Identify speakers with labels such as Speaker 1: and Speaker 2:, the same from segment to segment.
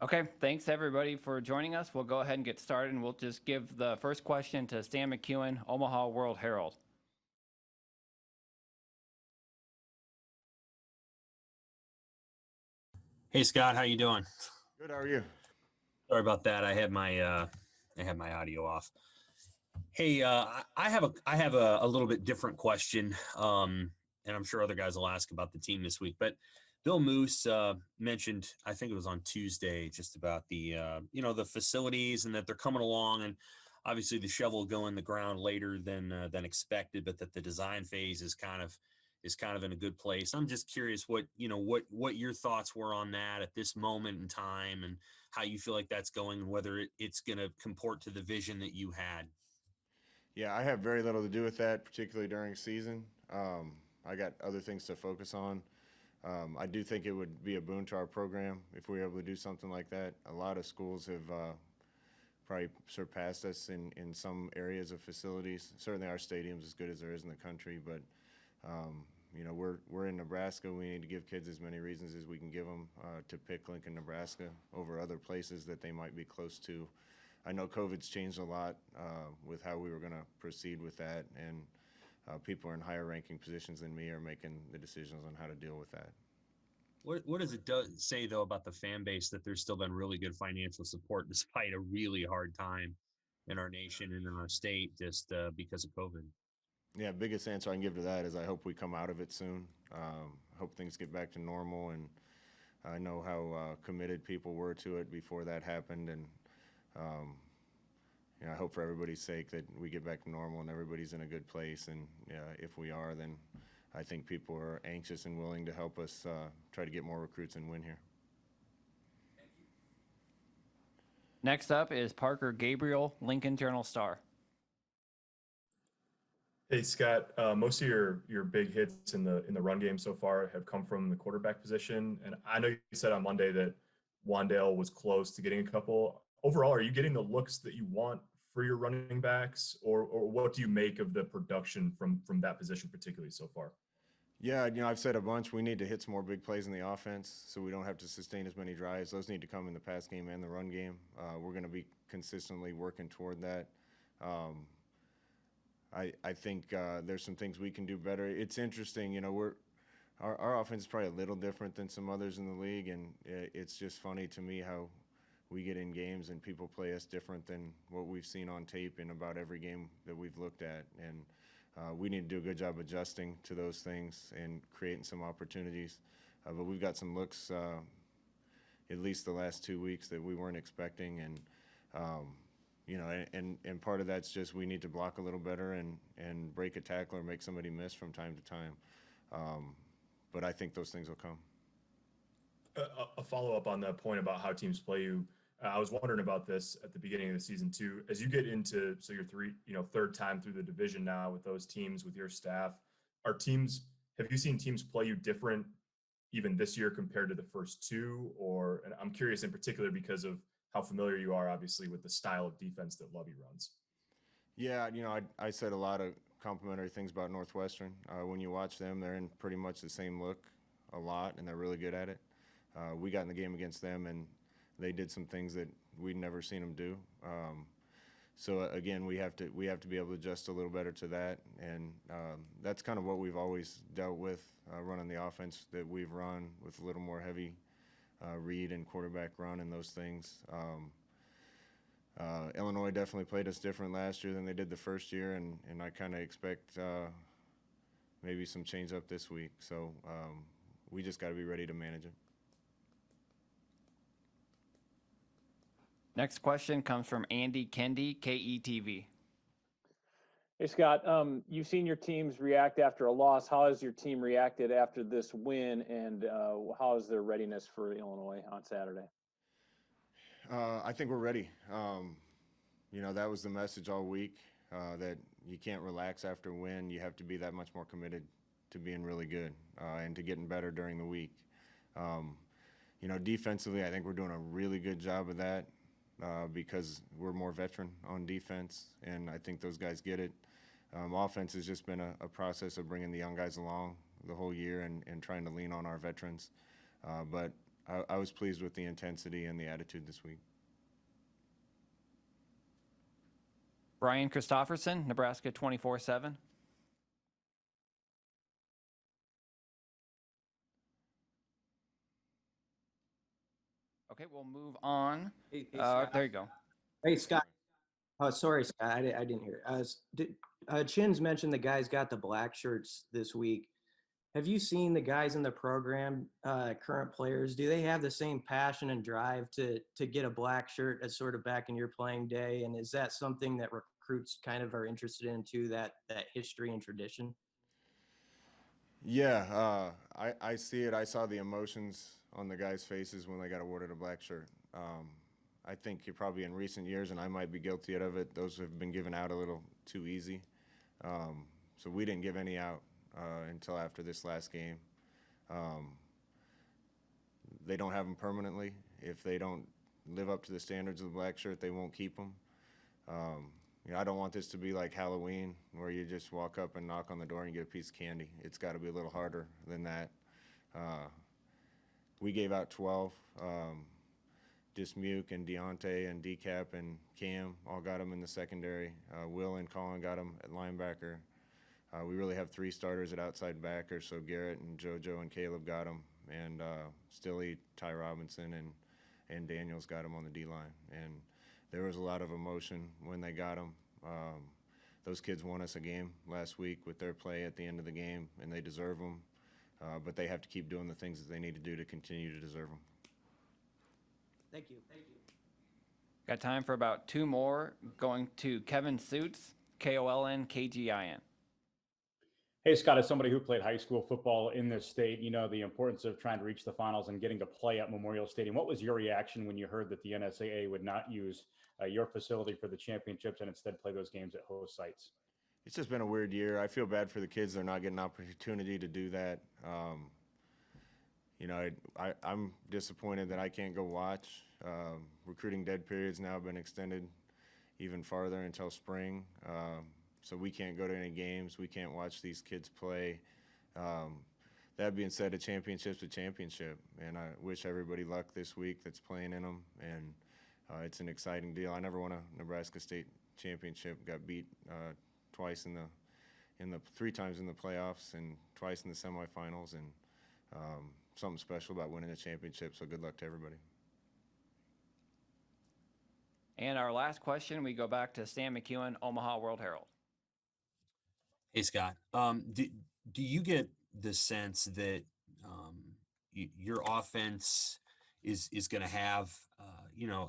Speaker 1: Okay, thanks everybody for joining us. We'll go ahead and get started, and we'll just give the first question to Stan McEwen, Omaha World Herald.
Speaker 2: Hey Scott, how you doing?
Speaker 3: Good. How are you?
Speaker 2: Sorry about that. I had my audio off. Hey, I have a little bit different question, and I'm sure other guys will ask about the team this week. But Bill Moose mentioned, I think it was on Tuesday, just about the facilities and that they're coming along, and obviously the shovel will go in the ground later than expected, but that the design phase is kind of in a good place. I'm just curious what your thoughts were on that at this moment in time, and how you feel like that's going, and whether it's going to comport to the vision that you had.
Speaker 3: Yeah, I have very little to do with that, particularly during season. I got other things to focus on. I do think it would be a boon to our program if we were able to do something like that. A lot of schools have probably surpassed us in some areas of facilities. Certainly, our stadium's as good as there is in the country, but we're in Nebraska. We need to give kids as many reasons as we can give them to pick Lincoln, Nebraska over other places that they might be close to. I know COVID's changed a lot with how we were going to proceed with that, and people in higher ranking positions than me are making the decisions on how to deal with that.
Speaker 2: What does it say though about the fan base that there's still been really good financial support despite a really hard time in our nation and in our state just because of COVID?
Speaker 3: Yeah, biggest answer I can give to that is I hope we come out of it soon. Hope things get back to normal, and I know how committed people were to it before that happened, and um, I hope for everybody's sake that we get back to normal and everybody's in a good place. And if we are, then I think people are anxious and willing to help us try to get more recruits and win here.
Speaker 1: Next up is Parker Gabriel, Lincoln Journal-Star.
Speaker 4: Hey Scott, most of your big hits in the run game so far have come from the quarterback position, and I know you said on Monday that Wandale was close to getting a couple. Overall, are you getting the looks that you want for your running backs, or what do you make of the production from that position particularly so far?
Speaker 3: Yeah, I've said a bunch. We need to hit some more big plays in the offense so we don't have to sustain as many drives. Those need to come in the pass game and the run game. We're going to be consistently working toward that. Um, I think there's some things we can do better. It's interesting, our offense is probably a little different than some others in the league, and it's just funny to me how we get in games and people play us different than what we've seen on tape in about every game that we've looked at. And we need to do a good job adjusting to those things and creating some opportunities. But we've got some looks, at least the last 2 weeks, that we weren't expecting. And and part of that's just we need to block a little better and break a tackle or make somebody miss from time to time. But I think those things will come.
Speaker 4: A follow-up on that point about how teams play you. I was wondering about this at the beginning of the season too. As you get into your third time through the division now with those teams, with your staff, have you seen teams play you different even this year compared to the first two? And I'm curious in particular because of how familiar you are, obviously, with the style of defense that Lovey runs.
Speaker 3: Yeah, I said a lot of complimentary things about Northwestern. When you watch them, they're in pretty much the same look a lot, and they're really good at it. We got in the game against them, and they did some things that we'd never seen them do. So again, we have to be able to adjust a little better to that, and that's kind of what we've always dealt with, running the offense that we've run with a little more heavy read and quarterback run and those things. Illinois definitely played us different last year than they did the first year, and I kind of expect maybe some change up this week. So we just got to be ready to manage it.
Speaker 1: Next question comes from Andy Kendi, KETV.
Speaker 5: Hey, Scott, you've seen your teams react after a loss. How has your team reacted after this win, and how is their readiness for Illinois on Saturday?
Speaker 3: I think we're ready. That was the message all week, that you can't relax after a win. You have to be that much more committed to being really good and to getting better during the week. Defensively, I think we're doing a really good job of that because we're more veteran on defense, and I think those guys get it. Offense has just been a process of bringing the young guys along the whole year and trying to lean on our veterans. But I was pleased with the intensity and the attitude this week.
Speaker 1: Brian Christopherson, Nebraska 24/7. Okay, we'll move on.
Speaker 6: Scott.
Speaker 1: There you go.
Speaker 6: Hey, Scott. Oh, sorry, Scott. I didn't hear. Chin's mentioned the guys got the black shirts this week. Have you seen the guys in the program, current players? Do they have the same passion and drive to get a black shirt as sort of back in your playing day? And is that something that recruits kind of are interested in too, that history and tradition?
Speaker 3: Yeah, I see it. I saw the emotions on the guys' faces when they got awarded a black shirt. I think you're probably in recent years, and I might be guilty of it, those have been given out a little too easy. So we didn't give any out until after this last game. They don't have them permanently. If they don't live up to the standards of the black shirt, they won't keep them. I don't want this to be like Halloween where you just walk up and knock on the door and get a piece of candy. It's got to be a little harder than that. We gave out 12. Dismuke and Deontay and Decap and Cam all got them in the secondary. Will and Colin got them at linebacker. We really have 3 starters at outside backer, so Garrett and JoJo and Caleb got them, and Stilly, Ty Robinson, and Daniels got them on the D-line. And there was a lot of emotion when they got them. Those kids won us a game last week with their play at the end of the game, and they deserve them. But they have to keep doing the things that they need to do to continue to deserve them.
Speaker 6: Thank you.
Speaker 1: Got time for about 2 more. Going to Kevin Suits, KOLN, KGIN.
Speaker 7: Hey, Scott, as somebody who played high school football in this state, you know the importance of trying to reach the finals and getting to play at Memorial Stadium. What was your reaction when you heard that the NSAA would not use your facility for the championships and instead play those games at host sites?
Speaker 3: It's just been a weird year. I feel bad for the kids. They're not getting an opportunity to do that. I'm disappointed that I can't go watch. Recruiting dead periods now have been extended even farther until spring. So we can't go to any games. We can't watch these kids play. That being said, a championship's a championship, and I wish everybody luck this week that's playing in them. And it's an exciting deal. I never won a Nebraska State championship. Got beat twice in the 3 times in the playoffs and twice in the semifinals, and something special about winning a championship. So good luck to everybody.
Speaker 1: And our last question, we go back to Stan McEwen, Omaha World Herald.
Speaker 2: Hey, Scott. Do you get the sense that your offense is going to have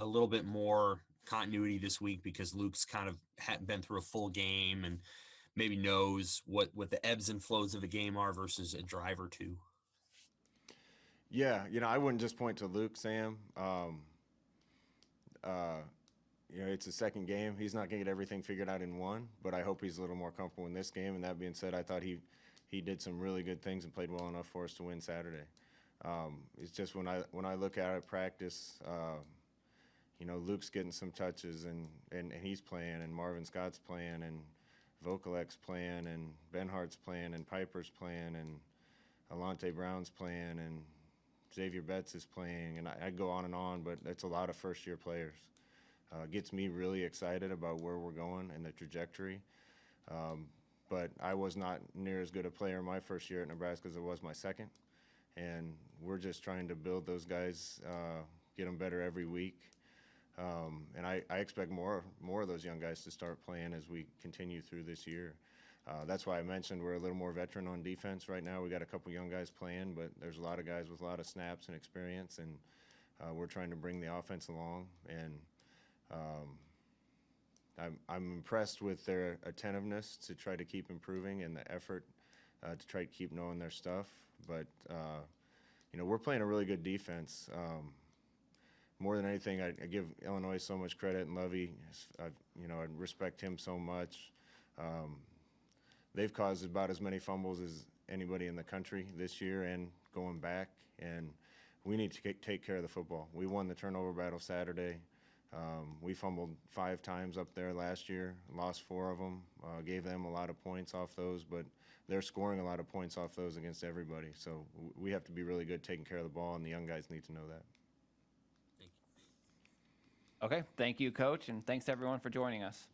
Speaker 2: a little bit more continuity this week because Luke's kind of hadn't been through a full game and maybe knows what the ebbs and flows of a game are versus a drive or two?
Speaker 3: Yeah, I wouldn't just point to Luke, Sam. It's a second game. He's not going to get everything figured out in one, but I hope he's a little more comfortable in this game. And that being said, I thought he did some really good things and played well enough for us to win Saturday. It's just when I look at it practice, Luke's getting some touches and he's playing, and Marvin Scott's playing, and Vokalek's playing, and Benhart's playing, and Piper's playing, and Alante Brown's playing, and Xavier Betts is playing, and I go on, but it's a lot of first-year players. Gets me really excited about where we're going and the trajectory. But I was not near as good a player my first year at Nebraska as I was my second. And we're just trying to build those guys, get them better every week. And I expect more of those young guys to start playing as we continue through this year. That's why I mentioned we're a little more veteran on defense right now. We got a couple young guys playing, but there's a lot of guys with a lot of snaps and experience, and we're trying to bring the offense along. And I'm impressed with their attentiveness to try to keep improving and the effort to try to keep knowing their stuff. But we're playing a really good defense. More than anything, I give Illinois so much credit, and Lovey, I respect him so much. They've caused about as many fumbles as anybody in the country this year and going back, and we need to take care of the football. We won the turnover battle Saturday. We fumbled 5 times up there last year, lost 4 of them, gave them a lot of points off those, but they're scoring a lot of points off those against everybody. So we have to be really good taking care of the ball, and the young guys need to know that.
Speaker 1: Okay, thank you, Coach, and thanks everyone for joining us.